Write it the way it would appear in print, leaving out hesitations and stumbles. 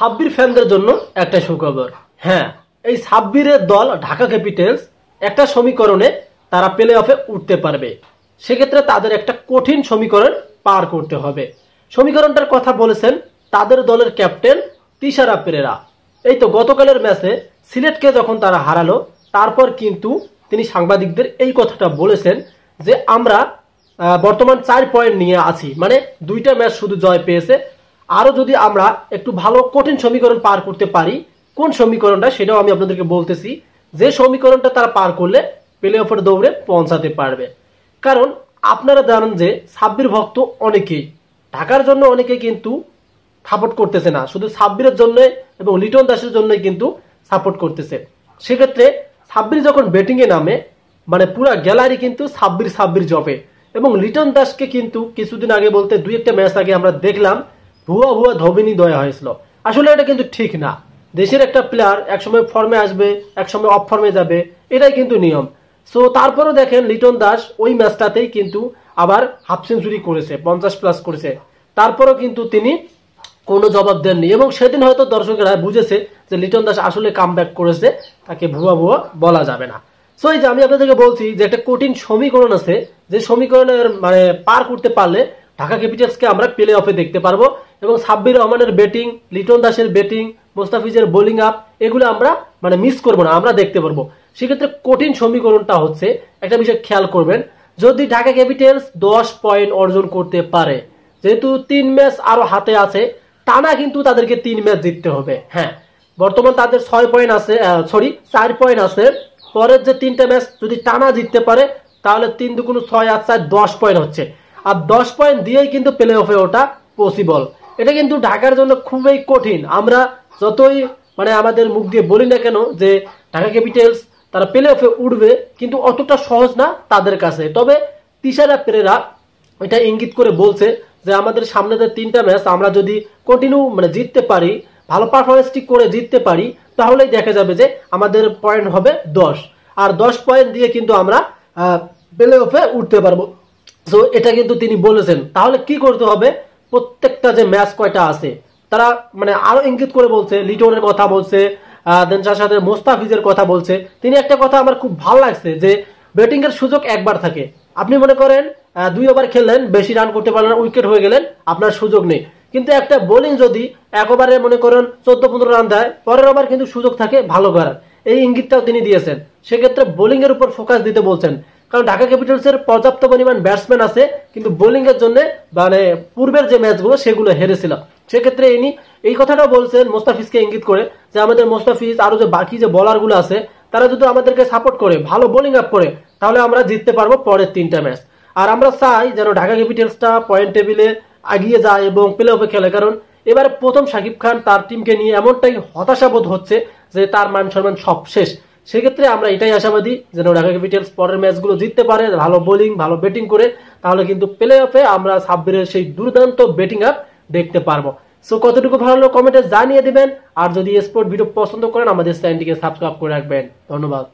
সাব্বির ফ্যানদের জন্য একটা সুখবর। হ্যাঁ, এই সাব্বিরের দল ঢাকা ক্যাপিটালস একটা সমীকরণে তারা প্লে অফে উঠতে পারবে। সেক্ষেত্রে তাদের একটা কঠিন সমীকরণ পার করতে হবে। সমীকরণটার কথা বলেছেন তাদের দলের ক্যাপ্টেন তিশারা পেরেরা। এই তো গতকালের ম্যাচে সিলেটকে যখন তারা হারালো, তারপর কিন্তু তিনি সাংবাদিকদের এই কথাটা বলেছেন যে আমরা বর্তমান 4 পয়েন্ট নিয়ে আছি, মানে 2টা ম্যাচ শুধু জয় পেয়েছে। আরো যদি আমরা একটু ভালো কঠিন সমীকরণ পার করতে পারি, কোন সমীকরণটা সেটাও আমি আপনাদেরকে বলতেছি, যে সমীকরণটা তারা পার করলে প্লে অফের দৌড়ে পৌঁছাতে পারবে। কারণ আপনারা জানেন যে সাব্বির ভক্ত অনেকেই ঢাকার জন্য অনেকেই কিন্তু সাপোর্ট করতেছে না, শুধু সাব্বিরের জন্য এবং লিটন দাসের জন্যই কিন্তু সাপোর্ট করতেছে। সেক্ষেত্রে সাব্বির যখন ব্যাটিং এ নামে, মানে পুরা গ্যালারি কিন্তু সাব্বির সাব্বির জপে। এবং লিটন দাসকে কিন্তু কিছুদিন আগে বলতে 2-1টা ম্যাচ আগে আমরা দেখলাম ভুয়া ভুয়া ধবিনী দেওয়া হয়েছিল। আসলে এটা কিন্তু ঠিক না। দেশের একটা প্লেয়ার একসময় ফর্মে আসবে, একসময় অফ ফর্মে যাবে, এটাই কিন্তু নিয়ম। সো তারপরেও দেখেন লিটন দাস ওই ম্যাচটাতেই কিন্তু আবার হাফ সেঞ্চুরি করেছে, 50+ করেছে। তারপরেও কিন্তু তিনি কোনো জবাব দেননি এবং সেদিন হয়তো দর্শকেরা বুঝেছে যে লিটন দাস আসলে কামব্যাক করেছে, তাকে ভুয়া ভুয়া বলা যাবে না। সো এই যে আমি আপনাদেরকে বলছি যে একটা কঠিন সমীকরণ আছে, যে সমীকরণের মানে পার করতে পারলে ঢাকা ক্যাপিটালসকে আমরা প্লে অফে দেখতে পারবো এবং সাব্বির রহমানের ব্যাটিং, লিটন দাসের ব্যাটিং, মোস্তাফিজের বোলিং আপ, এগুলো আমরা মানে মিস করবো না, আমরা দেখতে পারবো। সেক্ষেত্রে কঠিন সমীকরণটা হচ্ছে, একটা বিষয় খেয়াল করবেন, যদি ঢাকা ক্যাপিটালস 10 পয়েন্ট অর্জন করতে পারে, যেহেতু 3 ম্যাচ আরো হাতে আছে, টানা কিন্তু তাদেরকে 3 ম্যাচ জিততে হবে। হ্যাঁ, বর্তমান তাদের 6 পয়েন্ট আছে, 4 পয়েন্ট আছে। পরের যে 3টা ম্যাচ যদি টানা জিততে পারে, তাহলে 3 দুগুণ 6 আর 4 10 পয়েন্ট হচ্ছে। আর 10 পয়েন্ট দিয়েই কিন্তু প্লে অফে ওঠা পসিবল। এটা কিন্তু ঢাকার জন্য খুবই কঠিন। আমরা যতই মানে আমাদের মুখ দিয়ে বলি না কেন যে ঢাকা ক্যাপিটালস তারা প্লে অফে উঠবে, কিন্তু অতটা সহজ না তাদের কাছে। তবে তিশারা পেরেরা এটা ইঙ্গিত করে বলছে যে আমাদের সামনে যে 3টা ম্যাচ আমরা যদি কন্টিনিউ মানে জিততে পারি, ভালো পারফরমেন্স করে জিততে পারি, তাহলেই দেখা যাবে যে আমাদের পয়েন্ট হবে 10। আর 10 পয়েন্ট দিয়ে কিন্তু আমরা প্লে অফে উঠতে পারবো। তো এটা কিন্তু তিনি বলেছেন। তাহলে কি করতে হবে, প্রত্যেকটা যে ম্যাচ কয়টা আছে তারা মানে আরো ইঙ্গিত করে বলছে, লিটনের কথা বলছে, দেন তার সাথে মোস্তাফিজের কথা বলছে। তিনি একটা কথা আমার খুব ভালো লাগছে যে ব্যাটিং এর সুযোগ একবার থাকে। আপনি মনে করেন 2 ওভার খেললেন, বেশি রান করতে পারলেন, উইকেট হয়ে গেলেন, আপনার সুযোগ নেই। কিন্তু একটা বোলিং যদি এক ওভারে মনে করেন 14-15 রান দেয়, পরের ওভার কিন্তু সুযোগ থাকে ভালো করার। এই ইঙ্গিতটাও তিনি দিয়েছেন। সেক্ষেত্রে বোলিং এর উপর ফোকাস দিতে বলছেন, কারণ ঢাকা ক্যাপিটালস এর পর্যাপ্ত পরিমাণ ব্যাটসম্যান আছে, কিন্তু বোলিং এর জন্য মানে পূর্বের যে ম্যাচগুলো সেগুলো হেরেছিল। সেক্ষেত্রে ইনি এই কথাটাও বলছেন মোস্তাফিজকে ইঙ্গিত করে যে আমাদের মোস্তাফিজ আরো যে বাকি যে বোলারগুলো আছে তারা যদি আমাদেরকে সাপোর্ট করে, ভালো বোলিং আপ করে, তাহলে আমরা জিততে পারবো পরের 3টা ম্যাচ। আর আমরা চাই যেন ঢাকা ক্যাপিটালসটা পয়েন্ট টেবিলে এগিয়ে যায় এবং প্লে অফে খেলে। কারণ এবারে প্রথম শাকিব খান তার টিমকে নিয়ে এমনটাই হতাশাবোধ হচ্ছে যে তার মান সম্মান সব শেষ। সেক্ষেত্রে আমরা এটাই আশাবাদী যেন ঢাকা ক্যাপিটালস পরের ম্যাচগুলো জিততে পারে, ভালো বোলিং ভালো ব্যাটিং করে, তাহলে কিন্তু প্লে অফে আমরা সাব্বিরের সেই দুর্দান্ত ব্যাটিং আপ দেখতে পারবো। সো কতটুকু ভালো লাগলো কমেন্টে জানিয়ে দিবেন। আর যদি স্পোর্ট ভিডিও পছন্দ করেন আমাদের চ্যানেলটিকে সাবস্ক্রাইব করে রাখবেন। ধন্যবাদ।